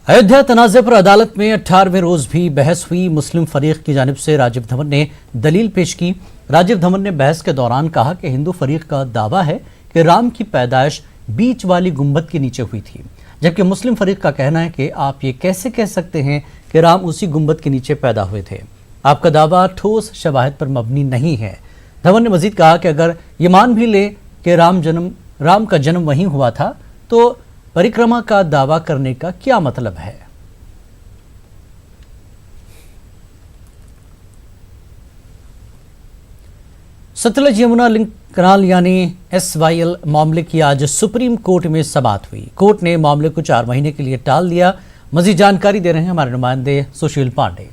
अयोध्या तनाज़े पर अदालत में 18वें रोज भी बहस हुई। मुस्लिम फरीक की जानिब से राजीव धवन ने दलील पेश की। राजीव धवन ने बहस के दौरान कहा कि हिंदू फरीक का दावा है कि राम की पैदाइश बीच वाली गुंबद के नीचे हुई थी, जबकि मुस्लिम फरीक का कहना है कि आप ये कैसे कह सकते हैं कि राम उसी गुंबद के नीचे पैदा हुए थे। आपका दावा ठोस शवाहिद पर मबनी नहीं है। धवन ने मजीद कहा कि अगर ये मान भी ले कि राम का जन्म वहीं हुआ था, तो परिक्रमा का दावा करने का क्या मतलब है। सतलज यमुना लिंक कनाल यानी SYL मामले की आज सुप्रीम कोर्ट में समाअत हुई। कोर्ट ने मामले को 4 महीने के लिए टाल दिया। मजीद जानकारी दे रहे हैं हमारे नुमाइंदे सुशील पांडे।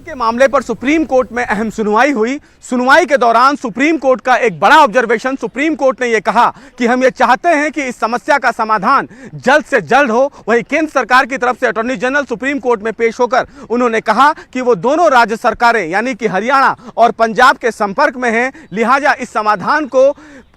के मामले पर सुप्रीम कोर्ट में अहम सुनवाई हुई। सुनवाई के दौरान सुप्रीम कोर्ट का एक बड़ा ऑब्जर्वेशन, सुप्रीम कोर्ट ने यह कहा कि हम ये चाहते हैं कि इस समस्या का समाधान जल्द से जल्द हो। वहीं केंद्र सरकार की तरफ से अटॉर्नी जनरल सुप्रीम कोर्ट में पेश होकर उन्होंने कहा कि वो दोनों राज्य सरकारें यानी कि हरियाणा और पंजाब के संपर्क में हैं, लिहाजा इस समाधान को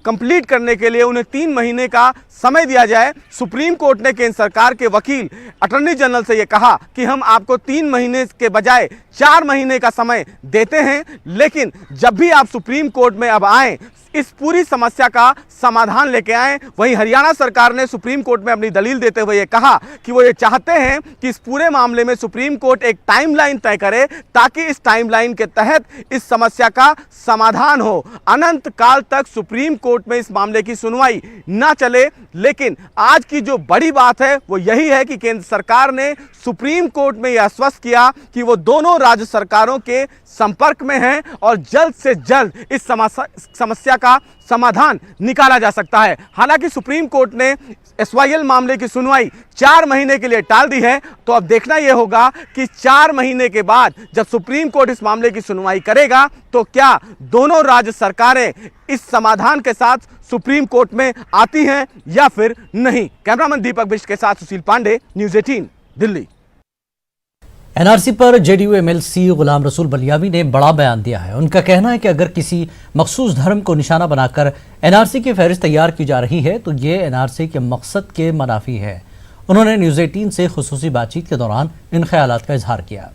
कंप्लीट करने के लिए उन्हें 3 महीने का समय दिया जाए। सुप्रीम कोर्ट ने केंद्र सरकार के वकील अटॉर्नी जनरल से यह कहा कि हम आपको 3 महीने के बजाय 4 महीने का समय देते हैं, लेकिन जब भी आप सुप्रीम कोर्ट में अब आएं, इस पूरी समस्या का समाधान लेके आए। वहीं हरियाणा सरकार ने सुप्रीम कोर्ट में अपनी दलील देते हुए ये कहा कि वो ये चाहते हैं कि इस पूरे मामले में सुप्रीम कोर्ट एक टाइमलाइन तय करे, ताकि इस टाइमलाइन के तहत इस समस्या का समाधान हो। अनंत काल तक सुप्रीम कोर्ट में इस मामले की सुनवाई ना चले, लेकिन आज की जो बड़ी बात है वो यही है कि केंद्र सरकार ने सुप्रीम कोर्ट में यह आश्वस्त किया कि वो दोनों राज्य सरकारों के संपर्क में हैं और जल्द से जल्द इस समस्या का समाधान निकाला जा सकता है। हालांकि सुप्रीम कोर्ट ने SYL मामले की सुनवाई 4 महीने के लिए टाल दी है, तो अब देखना यह होगा कि 4 महीने के बाद जब सुप्रीम कोर्ट इस मामले की सुनवाई करेगा, तो क्या दोनों राज्य सरकारें इस समाधान के साथ सुप्रीम कोर्ट में आती हैं या फिर नहीं। कैमरामैन दीपक बिष्ट के साथ सुशील पांडे, न्यूज़ 18 दिल्ली। NRC पर JDU MLC गुलाम रसूल बलियावी ने बड़ा बयान दिया है। उनका कहना है कि अगर किसी मखसूस धर्म को निशाना बनाकर NRC की फहरिस्त तैयार की जा रही है, तो ये NRC के मकसद के मुनाफी है। उन्होंने न्यूज़ 18 से खुसूसी बातचीत के दौरान इन ख्यालात का इजहार किया।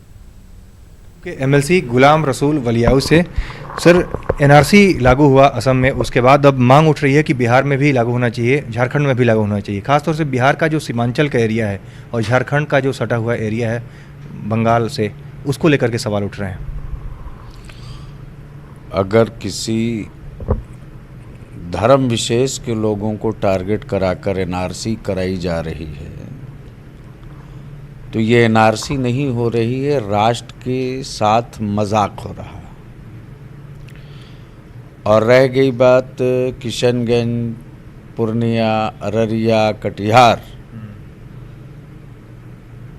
MLC गुलाम रसूल बलियावी से सर, NRC लागू हुआ असम में, उसके बाद अब मांग उठ रही है कि बिहार में भी लागू होना चाहिए, झारखंड में भी लागू होना चाहिए। खासतौर से बिहार का जो सीमांचल का एरिया है और झारखंड का जो सटा हुआ एरिया है बंगाल से, उसको लेकर के सवाल उठ रहे हैं। अगर किसी धर्म विशेष के लोगों को टारगेट कराकर NRC कराई जा रही है, तो ये NRC नहीं हो रही है, राष्ट्र के साथ मजाक हो रहा है। और रह गई बात किशनगंज, पूर्णिया, अररिया, कटिहार,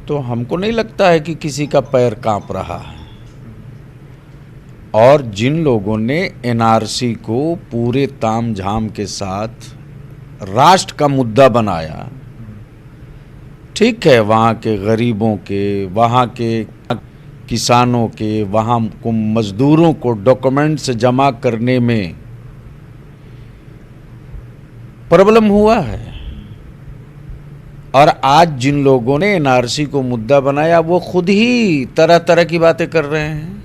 तो हमको नहीं लगता है कि किसी का पैर कांप रहा है। और जिन लोगों ने NRC को पूरे तामझाम के साथ राष्ट्र का मुद्दा बनाया, ठीक है, वहाँ के गरीबों के, वहाँ के किसानों के, वहाँ को मजदूरों को डॉक्यूमेंट्स जमा करने में प्रॉब्लम हुआ है। और आज जिन लोगों ने NRC को मुद्दा बनाया, वो खुद ही तरह तरह की बातें कर रहे हैं।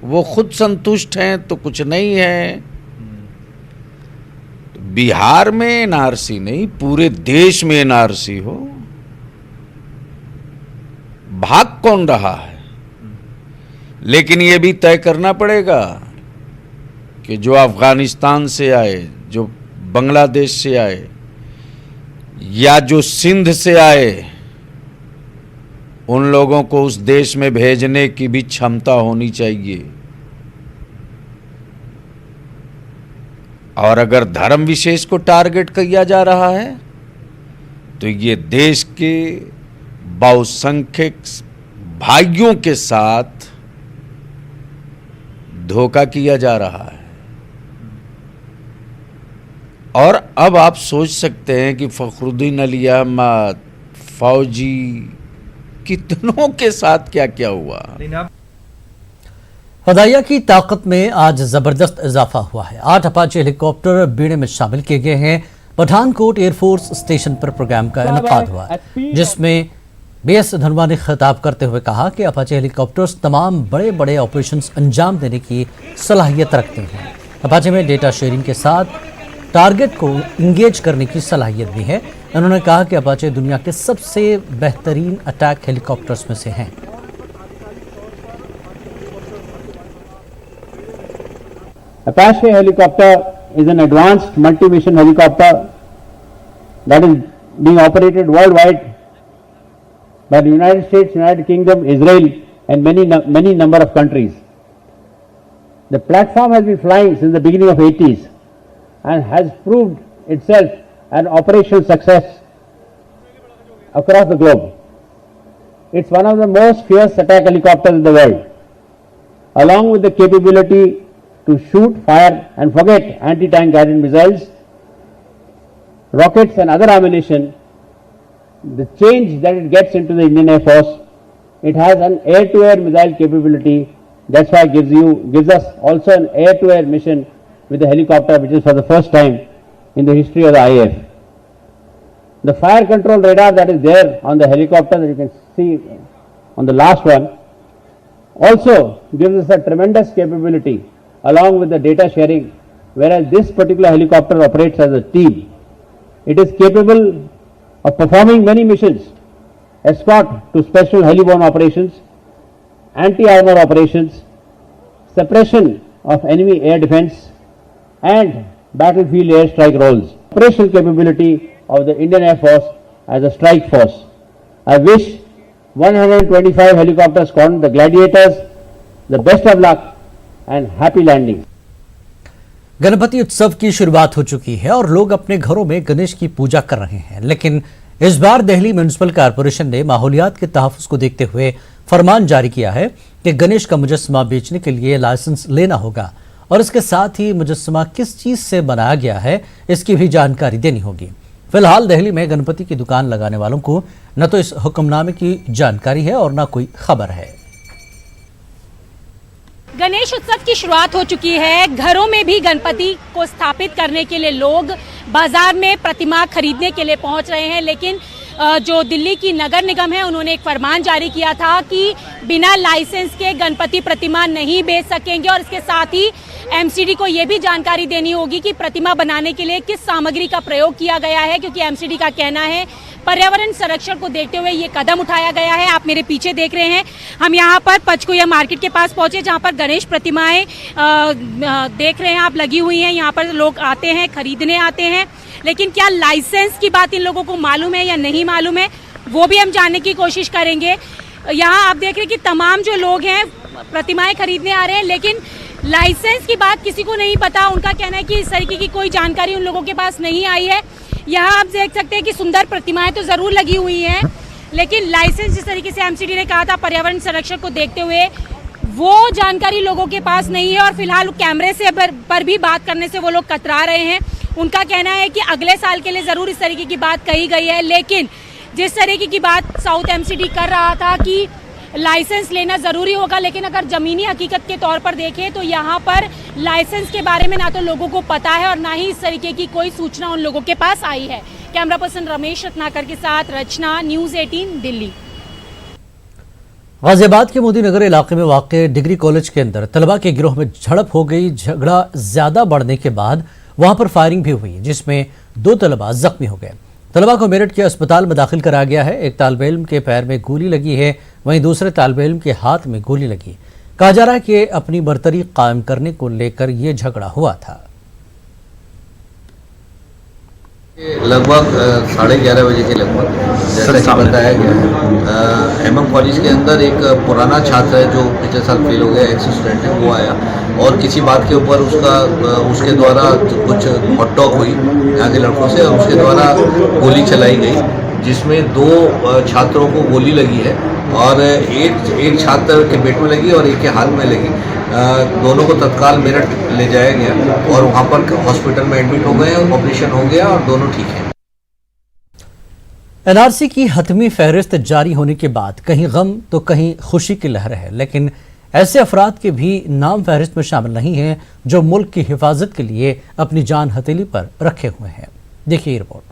वो खुद संतुष्ट हैं तो कुछ नहीं है। बिहार में NRC नहीं, पूरे देश में NRC हो, भाग कौन रहा है। लेकिन ये भी तय करना पड़ेगा कि जो अफगानिस्तान से आए, जो बांग्लादेश से आए या जो सिंध से आए, उन लोगों को उस देश में भेजने की भी क्षमता होनी चाहिए। और अगर धर्म विशेष को टारगेट किया जा रहा है, तो ये देश के बहुसंख्यक भाइयों के साथ धोखा किया जा रहा है। और अब आप सोच सकते हैं कि फखरुद्दीन अली अहमद, फौजी, कितनों के साथ क्या क्या हुआ। फदाइया की ताकत में आज जबरदस्त इजाफा हुआ है। 8 अपाचे हेलीकॉप्टर बीड़े में शामिल किए गए हैं। पठानकोट एयरफोर्स स्टेशन पर प्रोग्राम का इनेकाद हुआ, जिसमें BS धनोआ ने खिताब करते हुए कहा कि अपाचे हेलीकॉप्टर्स तमाम बड़े बड़े ऑपरेशंस अंजाम देने की सलाहियत रखते हैं। अपाचे में डेटा शेयरिंग के साथ टारगेट को इंगेज करने की सलाहियत भी है। उन्होंने कहा कि अपाचे दुनिया के सबसे बेहतरीन अटैक हेलीकॉप्टर्स में से हैं। Apache helicopter is an advanced multi-mission helicopter that is being operated worldwide by the United States, United Kingdom, Israel and many number of countries. The platform has been flying since the beginning of 80s and has proved itself an operational success across the globe. It's one of the most fierce attack helicopters in the world, along with the capability to shoot, fire and forget anti-tank guided missiles, rockets and other ammunition. The change that it gets into the Indian Air Force, it has an air-to-air missile capability. That's why it gives us also an air-to-air mission with a helicopter, which is for the first time in the history of the IAF. The fire control radar that is there on the helicopter that you can see on the last one also gives us a tremendous capability along with the data sharing, whereas this particular helicopter operates as a team. It is capable of performing many missions, escort to special heliborne operations, anti-armor operations, suppression of enemy air defense and battlefield airstrike roles. Operational capability of the Indian Air Force as a strike force. I wish 125 helicopter squadron, the Gladiators, the best of luck and happy landing. Ganpati उत्सव की शुरुआत हो चुकी है और लोग अपने घरों में गणेश की पूजा कर रहे हैं, लेकिन इस बार दिल्ली म्युनिसिपल कॉरपोरेशन ने माहौलियात के तहफ्फुज़ को देखते हुए फरमान जारी किया है कि गणेश का मुजस्समा बेचने के लिए लाइसेंस लेना होगा और इसके साथ ही मुजस्समा किस चीज से बनाया गया है इसकी भी जानकारी देनी होगी। फिलहाल दिल्ली में गणपति की दुकान लगाने वालों को न तो इस हुक्मनामे की जानकारी है और न कोई खबर है। गणेश उत्सव की शुरुआत हो चुकी है। घरों में भी गणपति को स्थापित करने के लिए लोग बाजार में प्रतिमा खरीदने के लिए पहुंच रहे हैं, लेकिन जो दिल्ली की नगर निगम है उन्होंने एक फरमान जारी किया था कि बिना लाइसेंस के गणपति प्रतिमा नहीं बेच सकेंगे और इसके साथ ही एमसीडी को ये भी जानकारी देनी होगी कि प्रतिमा बनाने के लिए किस सामग्री का प्रयोग किया गया है, क्योंकि एमसीडी का कहना है पर्यावरण संरक्षण को देखते हुए ये कदम उठाया गया है। आप मेरे पीछे देख रहे हैं, हम यहाँ पर पंचकुला मार्केट के पास पहुंचे जहाँ पर गणेश प्रतिमाएं देख रहे हैं आप लगी हुई हैं। यहाँ पर लोग आते हैं, खरीदने आते हैं, लेकिन क्या लाइसेंस की बात इन लोगों को मालूम है या नहीं मालूम है वो भी हम जानने की कोशिश करेंगे। यहाँ आप देख रहे हैं कि तमाम जो लोग हैं प्रतिमाएं खरीदने आ रहे हैं, लेकिन लाइसेंस की बात किसी को नहीं पता। उनका कहना है कि इस तरीके की कोई जानकारी उन लोगों के पास नहीं आई है। यहाँ आप देख सकते हैं कि सुंदर प्रतिमाएं तो जरूर लगी हुई हैं, लेकिन लाइसेंस जिस तरीके से एमसीडी ने कहा था पर्यावरण संरक्षण को देखते हुए वो जानकारी लोगों के पास नहीं है और फिलहाल कैमरे से पर भी बात करने से वो लोग कतरा रहे हैं। उनका कहना है कि अगले साल के लिए जरूर इस तरीके की बात कही गई है, लेकिन जिस तरीके की बात साउथ एमसीडी कर रहा था कि लाइसेंस लेना जरूरी होगा, लेकिन अगर जमीनी हकीकत के तौर पर देखें तो यहाँ पर लाइसेंस के बारे में ना तो लोगों को पता है और ना ही इस तरीके की कोई सूचना उन लोगों के पास आई है। कैमरा पर्सन रमेश रत्नाकर के साथ रचना, न्यूज़ 18 दिल्ली। गाजियाबाद के मोदी नगर इलाके में वाक़ डिग्री कॉलेज के अंदर तलबा के गिरोह में झड़प हो गई। झगड़ा ज्यादा बढ़ने के बाद वहां पर फायरिंग भी हुई, जिसमें 2 तलबा जख्मी हो गए। तलबा को मेरठ के अस्पताल में दाखिल कराया गया है। एक तालिब इल्म के पैर में गोली लगी है, वहीं दूसरे तालिब इल्म के हाथ में गोली लगी। कहा जा रहा है कि अपनी बरतरी कायम करने को लेकर यह झगड़ा हुआ था। लगभग 11:30 बजे के लगभग जैसा कि बताया गया है, एमएम कॉलेज के अंदर एक पुराना छात्र है जो पिछले साल फेल हो गया, एक्स स्टूडेंट है, वो आया और किसी बात के ऊपर उसके द्वारा कुछ हॉट टॉक हुई यहाँ के लड़कों से और उसके द्वारा गोली चलाई गई, जिसमें 2 छात्रों को गोली लगी है और एक छात्र के पेट में लगी और एक के हाथ में लगी। दोनों को तत्काल मेरठ ले जाया गया और वहाँ पर हॉस्पिटल में एडमिट हो गए, ऑपरेशन हो गया और दोनों ठीक हैं। एनआरसी की हतमी फहरिस्त जारी होने के बाद कहीं गम तो कहीं खुशी की लहर है, लेकिन ऐसे अफराद के भी नाम फहरिस्त में शामिल नहीं हैं जो मुल्क की हिफाजत के लिए अपनी जान हथेली पर रखे हुए हैं। देखिए रिपोर्ट।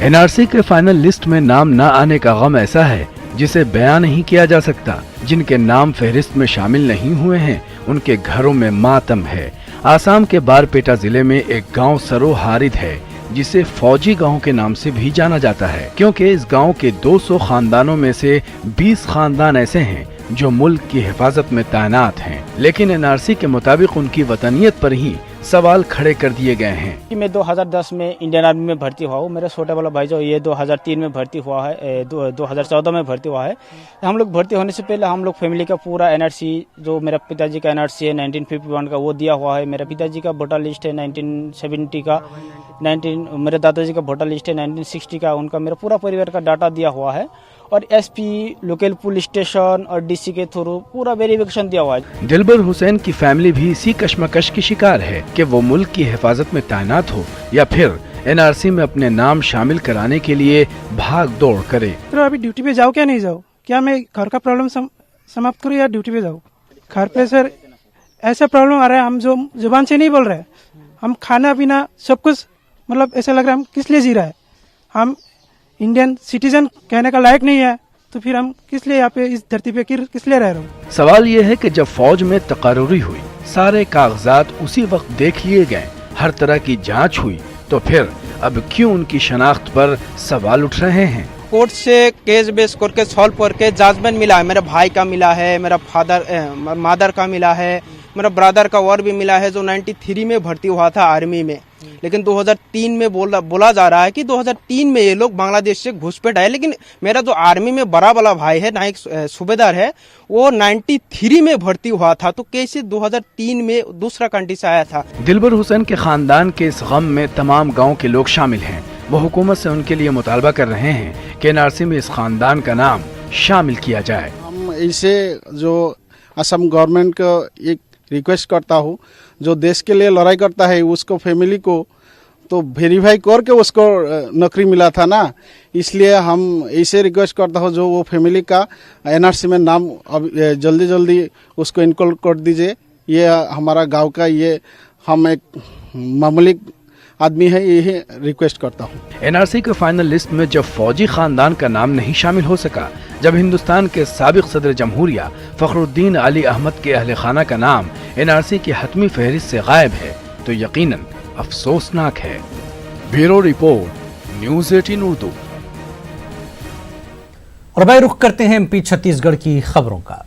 एनआरसी के फाइनल लिस्ट में नाम न आने का गम ऐसा है जिसे बयां नहीं किया जा सकता। जिनके नाम फहरिस्त में शामिल नहीं हुए हैं उनके घरों में मातम है। आसाम के बारपेटा जिले में एक गांव सरो हारिद है जिसे फौजी गांव के नाम से भी जाना जाता है, क्योंकि इस गांव के 200 खानदानों में से 20 खानदान ऐसे हैं जो मुल्क की हिफाजत में तैनात हैं, लेकिन एनआरसी के मुताबिक उनकी वतनियत पर ही सवाल खड़े कर दिए गए हैं। मैं 2010 में इंडियन आर्मी में भर्ती हुआ हूँ। मेरा छोटा वाला भाई जो ये 2003 में भर्ती हुआ है, 2014 में भर्ती हुआ है। हम लोग भर्ती होने से पहले हम लोग फैमिली का पूरा एनआरसी, जो मेरा पिताजी का एनआरसी है 1951 का, वो दिया हुआ है। मेरा पिताजी का वोटर लिस्ट है 1970 का, मेरे दादाजी का वोटर लिस्ट है 1960 का। उनका मेरा पूरा परिवार का डाटा दिया हुआ है और एसपी, लोकल पुलिस स्टेशन और डीसी के थ्रू पूरा वेरिफिकेशन दिया हुआ है। दिलबर हुसैन की फैमिली भी इसी कश्मकश की शिकार है कि वो मुल्क की हिफाजत में तैनात हो या फिर एनआरसी में अपने नाम शामिल कराने के लिए भाग दौड़ करे। तो अभी ड्यूटी पे जाओ क्या नहीं जाओ, क्या मैं घर का प्रॉब्लम समाप्त करूँ या ड्यूटी पे जाऊँ? घर पे सर ऐसा प्रॉब्लम आ रहा है, हम जो जुबान से नहीं बोल रहे, हम खाना पीना सब कुछ, मतलब ऐसा लग रहा है हम किस लिए जी रहा है। हम इंडियन सिटीजन कहने का लायक नहीं है, तो फिर हम किस लिए यहाँ पे इस धरती पे किस लिए रह रहे हो। सवाल ये है कि जब फौज में तकारुरी हुई, सारे कागजात उसी वक्त देख लिए गए, हर तरह की जांच हुई, तो फिर अब क्यों उनकी शनाख्त पर सवाल उठ रहे हैं? कोर्ट से केस बेस करके सॉल्व करके जजमेंट मिला है। मेरे भाई का मिला है, मेरा मदर का मिला है, मेरा ब्रदर का और भी मिला है जो 93 में भर्ती हुआ था आर्मी में, लेकिन 2003 में बोला जा रहा है कि 2003 में ये लोग बांग्लादेश से घुसपैठ आए। लेकिन मेरा जो आर्मी में बड़ा वाला भाई है, नायक सूबेदार है, वो 93 में भर्ती हुआ था, तो कैसे 2003 में दूसरा कंट्री से आया था। दिलबर हुसैन के खानदान के इस गम में तमाम गाँव के लोग शामिल हैं। वो हुकूमत से उनके लिए मुतालबा कर रहे हैं कि एनआरसी में इस खानदान का नाम शामिल किया जाए। हम इसे जो असम गवर्नमेंट को एक रिक्वेस्ट करता हूँ, जो देश के लिए लड़ाई करता है उसको फैमिली को तो वेरीफाई करके उसको नौकरी मिला था ना, इसलिए हम इसे रिक्वेस्ट करता हूँ जो वो फैमिली का एनआरसी में नाम अब जल्दी उसको इनक्लूड कर दीजिए। ये हमारा गांव का, ये हम एक मामूली आदमी है, यही रिक्वेस्ट करता हूँ। एनआरसी के फाइनल लिस्ट में जब फौजी खानदान का नाम नहीं शामिल हो सका, जब हिंदुस्तान के साबिक सदर जमहूरिया फखरुद्दीन अली अहमद के अहले खाना का नाम एनआरसी की हतमी फहरिस्त से गायब है, तो यकीनन अफसोसनाक है। Bureau report, news 18 Urdu. और भाई रुख करते हैं एमपी छत्तीसगढ़ की खबरों का।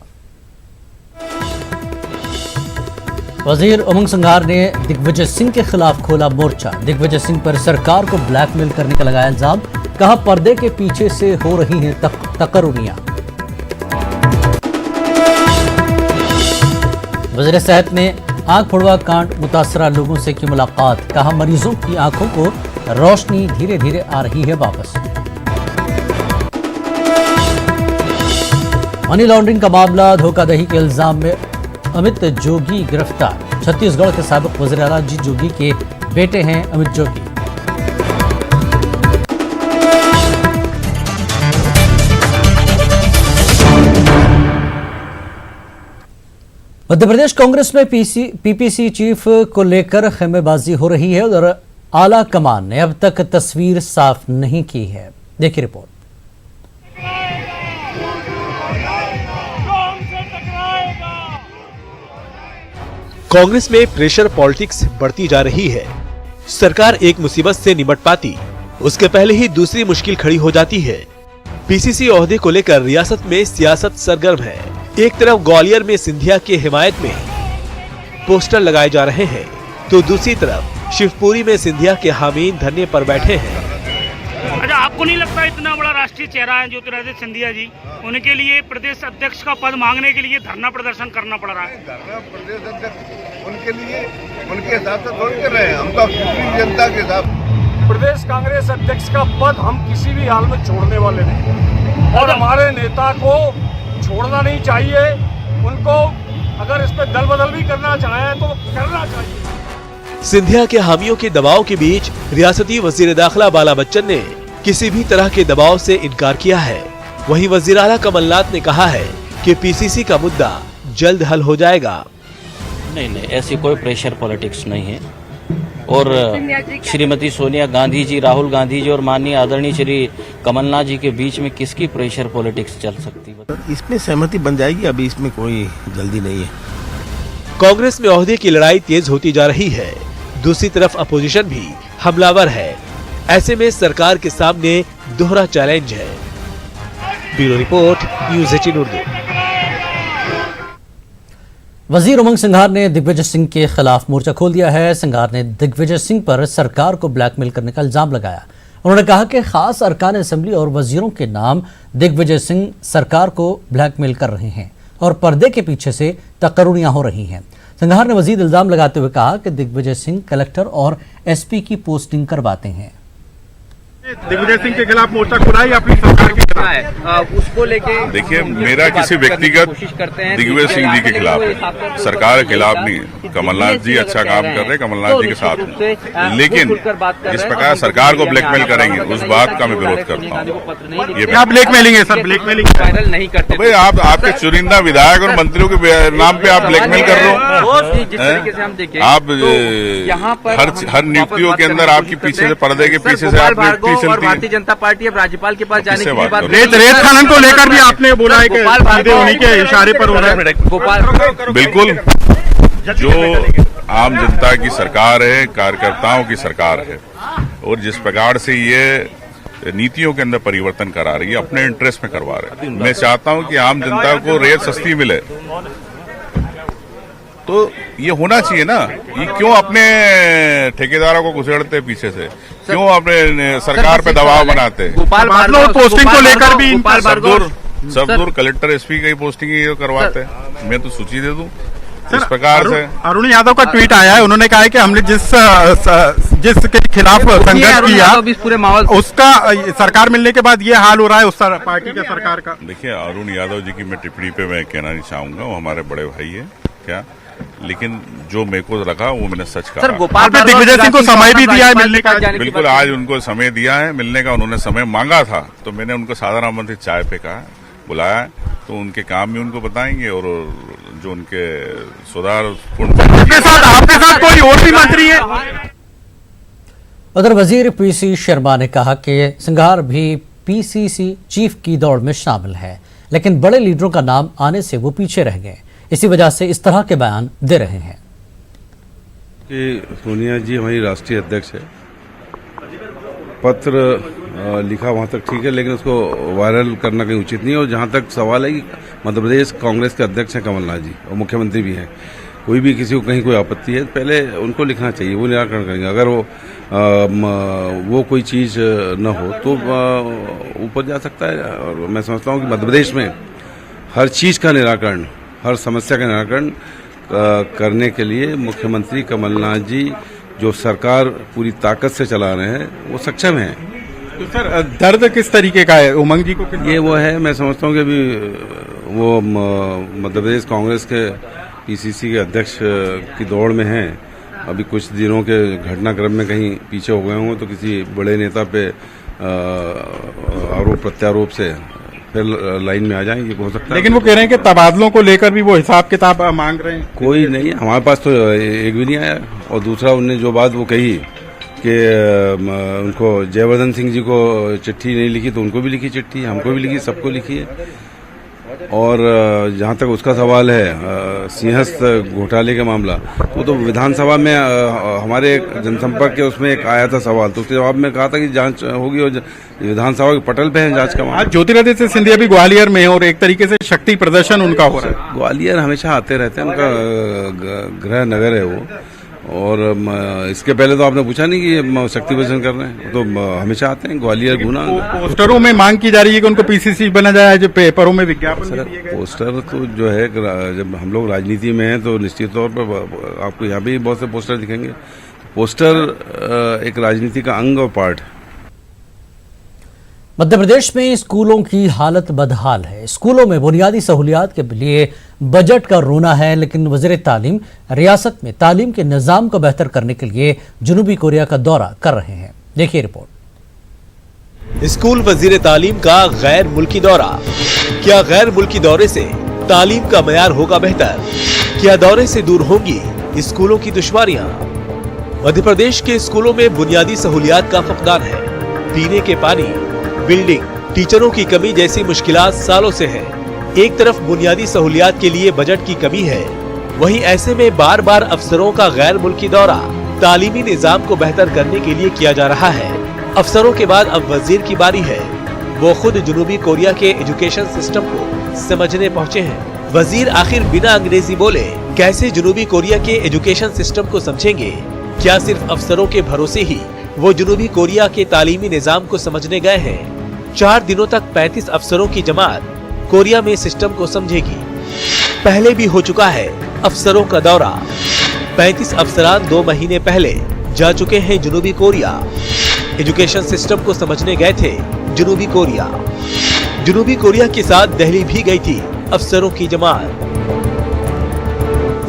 वजीर उमंग संघार ने दिग्विजय सिंह के खिलाफ खोला मोर्चा। दिग्विजय सिंह पर सरकार को ब्लैकमेल करने का लगाया इल्जाम, कहा पर्दे के पीछे से हो रही हैं तकर्रुनियां। वजीर सेहत ने आंख फोड़वा कांड मुतासरा लोगों से की मुलाकात, कहा मरीजों की आंखों को रोशनी धीरे धीरे आ रही है वापस। मनी लॉन्ड्रिंग का मामला, धोखाधड़ी के इल्जाम में अमित जोगी गिरफ्तार। छत्तीसगढ़ के साबिक वजीर आला अजीत जोगी के बेटे हैं अमित जोगी। मध्य प्रदेश कांग्रेस में पीपीसी चीफ को लेकर खेमेबाजी हो रही है और आला कमान ने अब तक तस्वीर साफ नहीं की है। देखिए रिपोर्ट। कांग्रेस में प्रेशर पॉलिटिक्स बढ़ती जा रही है। सरकार एक मुसीबत से निपट पाती, उसके पहले ही दूसरी मुश्किल खड़ी हो जाती है। पीसीसी ओहदे को लेकर रियासत में सियासत सरगर्म है। एक तरफ ग्वालियर में सिंधिया की हिमायत में पोस्टर लगाए जा रहे हैं, तो दूसरी तरफ शिवपुरी में सिंधिया के हामीन धरने पर बैठे हैं। अच्छा, आपको नहीं लगता इतना बड़ा राष्ट्रीय चेहरा है ज्योतिरादित्य सिंधिया जी, उनके लिए प्रदेश अध्यक्ष का पद मांगने के लिए धरना प्रदर्शन करना पड़ रहा है? धरना प्रदेश अध्यक्ष उनके लिए उनके हिसाब से थोड़ी कर रहे हैं, हम तो जनता के हिसाब। प्रदेश कांग्रेस अध्यक्ष का पद हम किसी भी हाल में छोड़ने वाले नहीं, और हमारे नेता को छोड़ना नहीं चाहिए। उनको अगर इस पे दल बदल भी करना चाहे तो करना चाहिए। सिंधिया के हामियों के दबाव के बीच रियासती वजीर दाखिला बाला बच्चन ने किसी भी तरह के दबाव से इनकार किया है। वहीं वजीर आला कमलनाथ ने कहा है कि पीसीसी का मुद्दा जल्द हल हो जाएगा। नहीं, ऐसी कोई प्रेशर पॉलिटिक्स नहीं है और श्रीमती सोनिया गांधी जी, राहुल गांधी जी और माननीय आदरणीय श्री कमलनाथ जी के बीच में किसकी प्रेशर पॉलिटिक्स चल सकती है? इसमें सहमति बन जाएगी, अभी इसमें कोई जल्दी नहीं है। कांग्रेस में ओहदे की लड़ाई तेज होती जा रही है, दूसरी तरफ अपोजिशन भी हमलावर है। ऐसे में सरकार के सामने दोहरा चैलेंज है। Bureau report, news 18 Urdu. वजीर उमंग सिंघार ने दिग्विजय सिंह के खिलाफ मोर्चा खोल दिया है। सिंघार ने दिग्विजय सिंह पर सरकार को ब्लैकमेल करने का इल्जाम लगाया। उन्होंने कहा कि खास अरकान असेंबली और वजीरों के नाम दिग्विजय सिंह सरकार को ब्लैकमेल कर रहे हैं और पर्दे के पीछे से तकरुरियां हो रही हैं। सिंघार ने मजीद इल्जाम लगाते हुए कहा कि दिग्विजय सिंह कलेक्टर और एसपी की पोस्टिंग करवाते हैं। दिग्विजय सिंह के खिलाफ मोर्चा खुला है अपनी सरकार के खिलाफ, उसको लेके देखिए, मेरा किसी व्यक्तिगत दिग्विजय सिंह जी के खिलाफ है, सरकार के खिलाफ नहीं। कमलनाथ जी अच्छा काम कर रहे हैं, कमलनाथ जी के साथ हूँ, लेकिन जिस प्रकार सरकार को ब्लैकमेल करेंगे उस बात का मैं विरोध करता हूँ। ये क्या ब्लैकमेलिंग है सर? ब्लैकमेलिंग वायरल नहीं करते भाई, आप आपके चुनिंदा विधायक और मंत्रियों के नाम पे आप ब्लैकमेल कर रहे हो। आप हर नियुक्तियों के अंदर आपकी पीछे से पर्दे के पीछे से आप और भारतीय जनता पार्टी अब राज्यपाल के पास जाने की बात, रेत खनन को लेकर भी आपने बोला है कि उन्हीं के इशारे पर हो रहा है। गोपाल, बिल्कुल, जो आम जनता की सरकार है, कार्यकर्ताओं की सरकार है, और जिस प्रकार से ये नीतियों के अंदर परिवर्तन करा रही है, अपने इंटरेस्ट में करवा रहे हैं। मैं चाहता हूं कि आम जनता को रेत सस्ती मिले, तो ये होना चाहिए ना। ये क्यों अपने ठेकेदारों को घुसेड़ते पीछे से, क्यों अपने सरकार पे दबाव बनाते? गोपाल पोस्टिंग को लेकर भी सबदूर कलेक्टर एसपी की पोस्टिंग ये करवाते हैं। मैं तो सूची दे दूं इस प्रकार से। अरुण यादव का ट्वीट आया है, उन्होंने कहा है कि हमने जिसके खिलाफ संघर्ष किया उसका सरकार मिलने के बाद ये हाल हो रहा है उस पार्टी का, सरकार का। देखिए, अरुण यादव जी की मैं टिप्पणी पे मैं कहना नहीं चाहूंगा, वो हमारे बड़े भाई है क्या, लेकिन जो मेरे को लगा वो मैंने सच कहा। गोपाल ने दिग्विजय सिंह को समय भी दिया है मिलने का? बिल्कुल, आज उनको समय दिया है मिलने का। उन्होंने समय मांगा था तो मैंने उनको साधारण आमंत्रित चाय पे कहा, बुलाया, तो उनके काम भी उनको बताएंगे और जो उनके सुधार। आपके साथ कोई और भी मंत्री है? उधर वजीर पीसी शर्मा ने कहा कि सिंघार भी पीसीसी चीफ की दौड़ में शामिल है, लेकिन बड़े लीडरों का नाम आने से वो पीछे रह गए। इसी वजह से इस तरह के बयान दे रहे हैं कि सोनिया जी हमारी राष्ट्रीय अध्यक्ष है, पत्र लिखा वहाँ तक ठीक है, लेकिन उसको वायरल करना कहीं उचित नहीं है। और जहाँ तक सवाल है कि मध्य प्रदेश कांग्रेस के अध्यक्ष हैं कमलनाथ जी और मुख्यमंत्री भी हैं, कोई भी किसी को कहीं कोई आपत्ति है पहले उनको लिखना चाहिए, वो निराकरण करेंगे। अगर वो कोई चीज़ न हो तो ऊपर जा सकता है। और मैं समझता हूँ कि मध्य प्रदेश में हर चीज़ का निराकरण, हर समस्या का निराकरण करने के लिए मुख्यमंत्री कमलनाथ जी जो सरकार पूरी ताकत से चला रहे हैं वो सक्षम हैं। तो सर दर्द किस तरीके का है उमंग जी को? ये वो है, मैं समझता हूँ कि अभी वो मध्य प्रदेश कांग्रेस के पीसीसी के अध्यक्ष की दौड़ में हैं। अभी कुछ दिनों के घटनाक्रम में कहीं पीछे हो गए होंगे तो किसी बड़े नेता पे आरोप प्रत्यारोप से फिर लाइन में आ जाएंगे, हो सकता है। लेकिन वो कह रहे हैं कि तबादलों को लेकर भी वो हिसाब किताब मांग रहे हैं। कोई नहीं, हमारे पास तो एक भी नहीं आया। और दूसरा, उनने जो बात वो कही कि उनको जयवर्धन सिंह जी को चिट्ठी नहीं लिखी, तो उनको भी लिखी चिट्ठी, हमको भी लिखी, सबको लिखी है। और जहाँ तक उसका सवाल है सिंहस्थ घोटाले का मामला, तो विधानसभा में हमारे जनसंपर्क के उसमें एक आया था सवाल, तो उसके जवाब में कहा था कि जांच होगी और विधानसभा के पटल पे है जांच का मामला। आज ज्योतिरादित्य सिंधिया भी ग्वालियर में है और एक तरीके से शक्ति प्रदर्शन उनका हो रहा है। ग्वालियर हमेशा आते रहते हैं, उनका गृह नगर है वो। और इसके पहले तो आपने पूछा नहीं कि शक्ति प्रदर्शन कर रहे हैं, तो हमेशा आते हैं ग्वालियर गुना। पोस्टरों में मांग की जा रही है कि उनको पीसीसी बना जाए, जो पेपरों में विज्ञापन। पोस्टर तो जो है, जब हम लोग राजनीति में हैं तो निश्चित तौर पर आपको यहाँ भी बहुत से पोस्टर दिखेंगे। पोस्टर एक राजनीति का अंग और पार्ट है। मध्य प्रदेश में स्कूलों की हालत बदहाल है। स्कूलों में बुनियादी सहूलियात के लिए बजट का रोना है, लेकिन वज़ीर तालीम रियासत में तालीम के निज़ाम को बेहतर करने के लिए जनूबी कोरिया का दौरा कर रहे हैं। देखिए रिपोर्ट। स्कूल वजीर तालीम का गैर मुल्की दौरा। क्या गैर मुल्की दौरे से तालीम का मयार होगा बेहतर? क्या दौरे से दूर होंगी स्कूलों की दुश्वारियां? मध्य प्रदेश के स्कूलों में बुनियादी सहूलियात का फकदान है। पीने के पानी, बिल्डिंग, टीचरों की कमी जैसी मुश्किलात सालों से है। एक तरफ बुनियादी सहूलियात के लिए बजट की कमी है, वहीं ऐसे में बार बार अफसरों का गैर मुल्की दौरा तालीमी निजाम को बेहतर करने के लिए किया जा रहा है। अफसरों के बाद अब वजीर की बारी है। वो खुद जनूबी कोरिया के एजुकेशन सिस्टम को समझने पहुँचे हैं। वजीर आखिर बिना अंग्रेजी बोले कैसे जनूबी कोरिया के एजुकेशन सिस्टम को समझेंगे? क्या सिर्फ अफसरों के भरोसे ही वो जनूबी कोरिया के तालीमी निजाम को समझने गए हैं? 4 दिनों तक 35 अफसरों की जमात कोरिया में सिस्टम को समझेगी। पहले भी हो चुका है अफसरों का दौरा। 35 अफसरान 2 महीने पहले जा चुके हैं जनूबी कोरिया। एजुकेशन सिस्टम को समझने गए थे जनूबी कोरिया। जनूबी कोरिया के साथ दिल्ली भी गई थी अफसरों की जमात।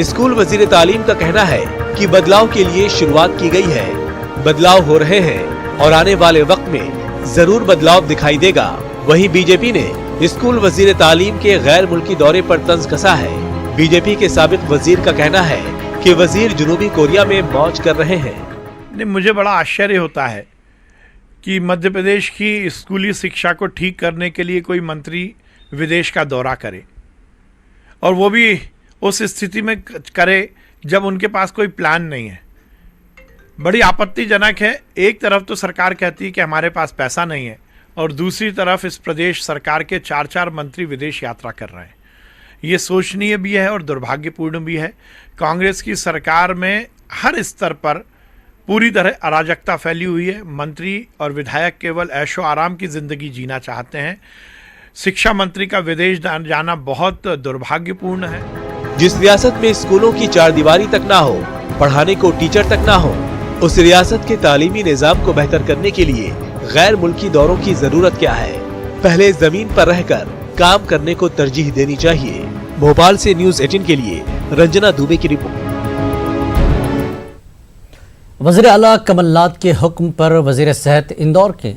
स्कूल वजीर तालीम का कहना है कि बदलाव के लिए शुरुआत की गई है, बदलाव हो रहे हैं और आने वाले वक्त में जरूर बदलाव दिखाई देगा। वहीं बीजेपी ने स्कूल वजीर तालीम के गैर मुल्की दौरे पर तंज कसा है। बीजेपी के साबिक वजीर का कहना है कि वजीर जनूबी कोरिया में मौज कर रहे हैं। नहीं, मुझे बड़ा आश्चर्य होता है कि मध्य प्रदेश की स्कूली शिक्षा को ठीक करने के लिए कोई मंत्री विदेश का दौरा करे, और वो भी उस स्थिति में करे जब उनके पास कोई प्लान नहीं है। बड़ी आपत्तिजनक है। एक तरफ तो सरकार कहती है कि हमारे पास पैसा नहीं है, और दूसरी तरफ इस प्रदेश सरकार के 4 मंत्री विदेश यात्रा कर रहे हैं। ये शोचनीय भी है और दुर्भाग्यपूर्ण भी है। कांग्रेस की सरकार में हर स्तर पर पूरी तरह अराजकता फैली हुई है। मंत्री और विधायक केवल ऐशो आराम की जिंदगी जीना चाहते हैं। शिक्षा मंत्री का विदेश जाना बहुत दुर्भाग्यपूर्ण है। जिस रियासत में स्कूलों की 4 दीवारी तक ना हो, पढ़ाने को टीचर तक ना हो, उस रियासत के तालीमी निजाम को बेहतर करने के लिए गैर मुल्की दौरों की जरूरत क्या है? पहले जमीन पर रहकर काम करने को तरजीह देनी चाहिए। भोपाल से न्यूज़ 18 के लिए रंजना दुबे की रिपोर्ट। वज़ीर आला कमलनाथ के हुक्म पर वज़ीर सेहत इंदौर के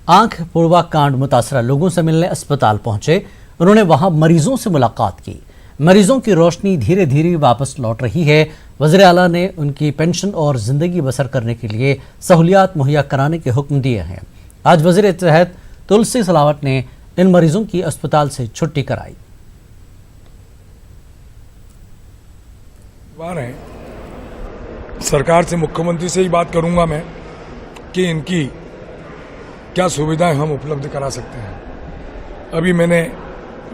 आंख पुड़वा कांड मुतासरा लोगों से मिलने अस्पताल पहुंचे। उन्होंने वहां मरीजों से मुलाकात की। मरीजों की रोशनी धीरे धीरे वापस लौट रही है। वज़ीर आला ने उनकी पेंशन और ज़िंदगी बसर करने के लिए सहूलियात मुहैया कराने के हुक्म दिए हैं। आज वज़ीर सेहत तुलसी सिलावट ने इन मरीजों की अस्पताल से छुट्टी कराई। सरकार से, मुख्यमंत्री से ही बात करूंगा मैं कि इनकी क्या सुविधाएं हम उपलब्ध करा सकते हैं। अभी मैंने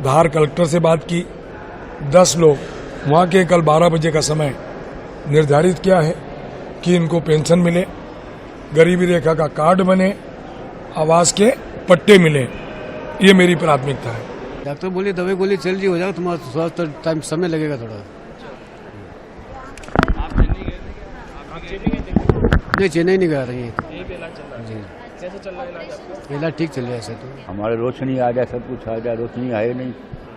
धार कलेक्टर से बात की। 10 लोग वहाँ के कल 12 बजे का समय निर्धारित किया है कि इनको पेंशन मिले, गरीबी रेखा का कार्ड बने, आवास के पट्टे मिले। ये मेरी प्राथमिकता है। डॉक्टर बोले दवाई गोली चल रही हो जाएगा, तुम्हारा स्वास्थ्य टाइम समय लगेगा थोड़ा। नहीं, चेन्नई नहीं करा रही है। कैसे चल रहा है इलाज? इलाज ठीक चल रहा है। ऐसे तो हमारे रोशनी आ जाए, सब कुछ आ जाए, रोशनी है नहीं,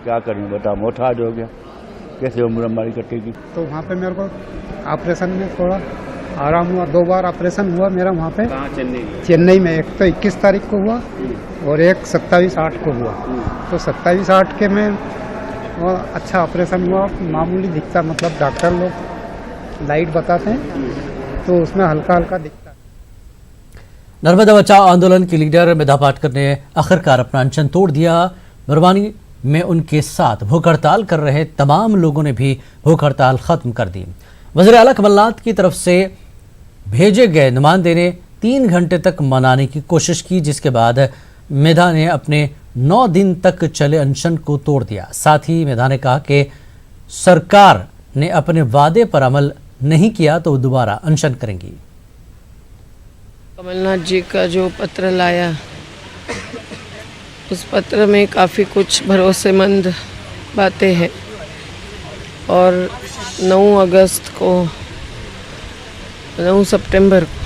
क्या करें बता, मोटाज हो गया, कैसे उम्र हमारी कटेगी। तो वहाँ पे मेरे को ऑपरेशन में थोड़ा आराम हुआ। 2 बार ऑपरेशन हुआ मेरा वहाँ पे। चेन्नई में। एक तो 21 तारीख को हुआ और एक 27/8 को हुआ। तो 27/8 के में वो अच्छा ऑपरेशन हुआ। मामूली दिखता, मतलब डॉक्टर लोग लाइट बताते हैं तो उसमें हल्का हल्का दिखता। नर्मदा बचाओ आंदोलन के लीडर मेधा पाटकर ने आखिरकार अपना अनशन तोड़ दिया। बरवानी में उनके साथ भूख हड़ताल कर रहे तमाम लोगों ने भी भूख हड़ताल खत्म कर दी। वज़ीर आला कमलनाथ की तरफ से भेजे गए नुमाइंदे ने 3 घंटे तक मनाने की कोशिश की, जिसके बाद मेधा ने अपने 9 दिन तक चले अनशन को तोड़ दिया। साथ ही मेधा ने कहा कि सरकार ने अपने वादे पर अमल नहीं किया तो दोबारा अनशन करेंगी। कमलनाथ जी का जो पत्र लाया, उस पत्र में काफ़ी कुछ भरोसेमंद बातें हैं और 9 सितंबर को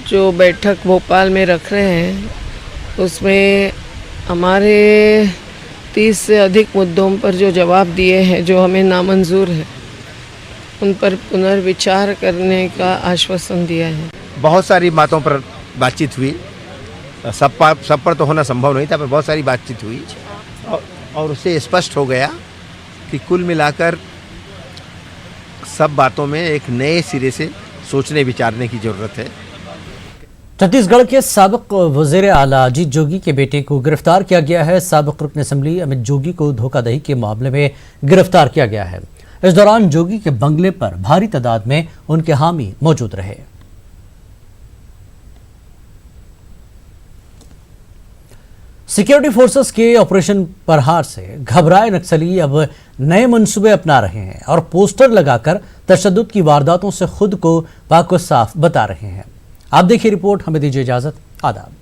जो बैठक भोपाल में रख रहे हैं, उसमें हमारे 30 से अधिक मुद्दों पर जो जवाब दिए हैं जो हमें नामंजूर है, उन पर पुनर्विचार करने का आश्वासन दिया है। बहुत सारी बातों पर बातचीत हुई। सब पर तो होना संभव नहीं था, पर बहुत सारी बातचीत हुई और उससे स्पष्ट हो गया कि कुल मिलाकर सब बातों में एक नए सिरे से सोचने विचारने की जरूरत है। छत्तीसगढ़ के साबिक वजीर आला अजीत जोगी के बेटे को गिरफ्तार किया गया है। साबिक रुकन असेंबली अमित जोगी को धोखाधड़ी के मामले में गिरफ्तार किया गया है। इस दौरान जोगी के बंगले पर भारी तादाद में उनके हामी मौजूद रहे। सिक्योरिटी फोर्सेस के ऑपरेशन प्रहार से घबराए नक्सली अब नए मंसूबे अपना रहे हैं और पोस्टर लगाकर तशद्दुद की वारदातों से खुद को पाको साफ बता रहे हैं। आप देखिए रिपोर्ट, हमें दीजिए इजाजत। आदाब।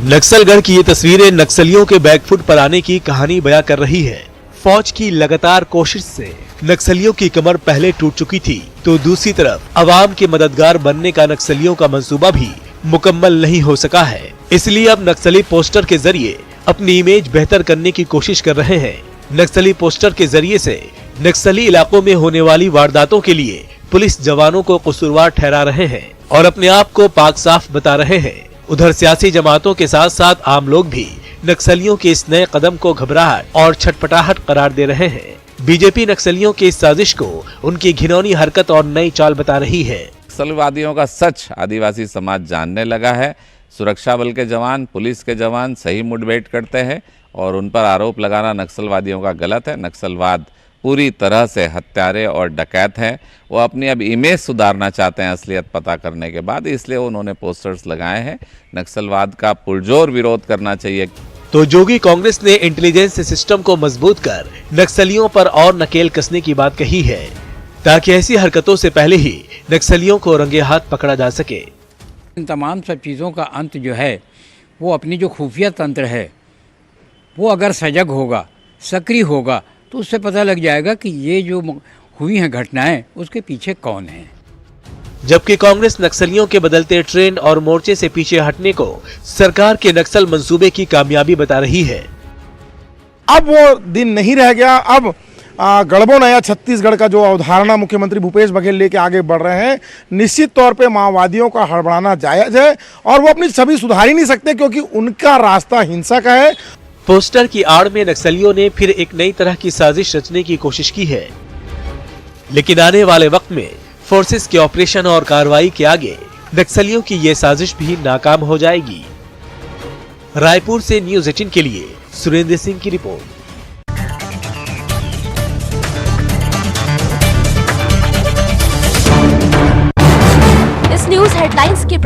नक्सलगढ़ की ये तस्वीरें नक्सलियों के बैकफुट पर आने की कहानी बयां कर रही है। फौज की लगातार कोशिश से नक्सलियों की कमर पहले टूट चुकी थी, तो दूसरी तरफ अवाम के मददगार बनने का नक्सलियों का मंसूबा भी मुकम्मल नहीं हो सका है। इसलिए अब नक्सली पोस्टर के जरिए अपनी इमेज बेहतर करने की कोशिश कर रहे हैं। नक्सली पोस्टर के जरिए से नक्सली इलाकों में होने वाली वारदातों के लिए पुलिस जवानों को कसूरवार ठहरा रहे हैं और अपने आप को पाक साफ बता रहे हैं। उधर सियासी जमातों के साथ साथ आम लोग भी नक्सलियों के इस नए कदम को घबराहट और छटपटाहट करार दे रहे हैं। बीजेपी नक्सलियों की इस साजिश को उनकी घिनौनी हरकत और नई चाल बता रही है। नक्सलवादियों का सच आदिवासी समाज जानने लगा है। सुरक्षा बल के जवान, पुलिस के जवान सही मुठभेड़ करते हैं और उन पर आरोप लगाना नक्सलवादियों का गलत है। नक्सलवाद पूरी तरह से हत्यारे और डकैत हैं। वो अपनी अब इमेज सुधारना चाहते हैं असलियत पता करने के बाद, इसलिए उन्होंने पोस्टर्स लगाए हैं। नक्सलवाद का पुरजोर विरोध करना चाहिए। तो जोगी कांग्रेस ने इंटेलिजेंस सिस्टम को मजबूत कर नक्सलियों पर और नकेल कसने की बात कही है, ताकि ऐसी हरकतों से पहले ही नक्सलियों को रंगे हाथ पकड़ा जा सके। इन तमाम सब चीज़ों का अंत जो है वो अपनी जो खुफिया तंत्र है वो अगर सजग होगा, सक्रिय होगा, तो उससे पता लग जाएगा कि ये जो हुई हैं घटनाएं उसके पीछे कौन है। जबकि कांग्रेस नक्सलियों के बदलते ट्रेंड और मोर्चे से पीछे हटने को सरकार के नक्सल मंसूबे की कामयाबी बता रही है। अब वो दिन नहीं रह गया। अब गढ़बो नया छत्तीसगढ़ का जो अवधारणा मुख्यमंत्री भूपेश बघेल लेके आगे बढ़ रहे हैं, निश्चित तौर पे माओवादियों का हड़बड़ाना जायज है और वो अपनी छवि सुधार ही नहीं सकते, क्योंकि उनका रास्ता हिंसा का है। पोस्टर की आड़ में नक्सलियों ने फिर एक नई तरह की साजिश रचने की कोशिश की है, लेकिन आने वाले वक्त में फोर्सेस के ऑपरेशन और कार्रवाई के आगे नक्सलियों की ये साजिश भी नाकाम हो जाएगी। रायपुर से न्यूज़ 18 के लिए सुरेंद्र सिंह की रिपोर्ट। इस न्यूज हेडलाइंस के